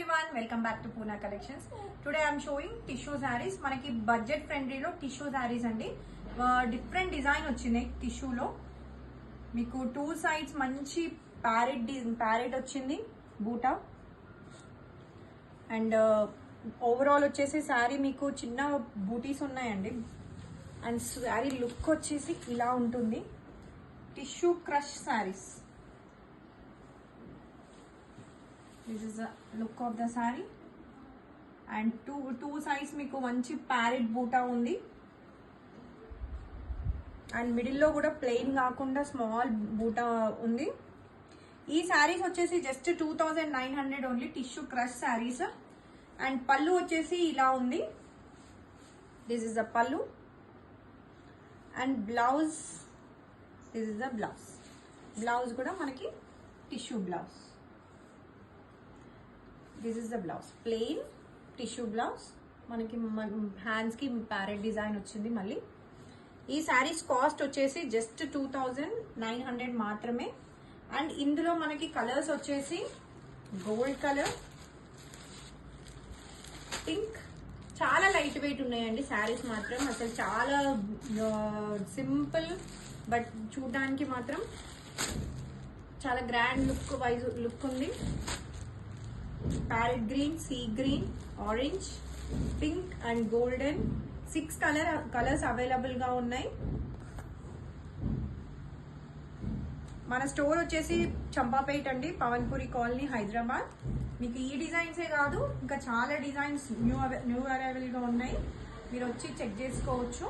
everyone, welcome back to Pune Collections. Today I am showing tissue sarees. మనకి budget ఫ్రెండ్లీలో tissue saris అండి. Different design వచ్చినాయి టిష్యూలో. మీకు two sides మంచి ప్యారెట్ వచ్చింది బూటా. అండ్ ఓవరాల్ వచ్చేసి శారీ మీకు చిన్న బూటీస్ ఉన్నాయండి. అండ్ శారీ లుక్ వచ్చేసి ఇలా ఉంటుంది. Tissue crush saris. This is the look of the saree. And two sides మీకు మంచి ప్యారెట్ బూటా ఉంది. అండ్ మిడిల్లో కూడా ప్లెయిన్ కాకుండా స్మాల్ బూటా ఉంది. ఈ శారీస్ వచ్చేసి just 2900 only. Tissue crush saris. And పళ్ళు వచ్చేసి ఇలా ఉంది. దిస్ ఇస్ ద పళ్ళు. And blouse, this is the blouse. Blouse కూడా మనకి tissue blouse. This is the blouse, plain tissue blouse. మనకి హ్యాండ్స్ కి ప్యారెట్ డిజైన్ వచ్చింది. మళ్ళీ ఈ శారీస్ కాస్ట్ వచ్చేసి జస్ట్ 2900 మాత్రమే. అండ్ ఇందులో మనకి కలర్స్ వచ్చేసి గోల్డ్ కలర్, పింక్. చాలా లైట్ వెయిట్ ఉన్నాయండి శారీస్ మాత్రం. అసలు చాలా సింపుల్, బట్ చూడడానికి మాత్రం చాలా గ్రాండ్ లుక్ ఉంది. Parrot green, sea green, orange, pink and golden. 6 colours available గా ఉన్నాయి. మన స్టోర్ వచ్చేసి చంపాపేట్ అండి, పవన్పురి కాలనీ, హైదరాబాద్. మీకు ఈ డిజైన్సే కాదు, ఇంకా చాలా డిజైన్స్ న్యూ అరైవల్ గా ఉన్నాయి. మీరు వచ్చి చెక్ చేసుకోవచ్చు.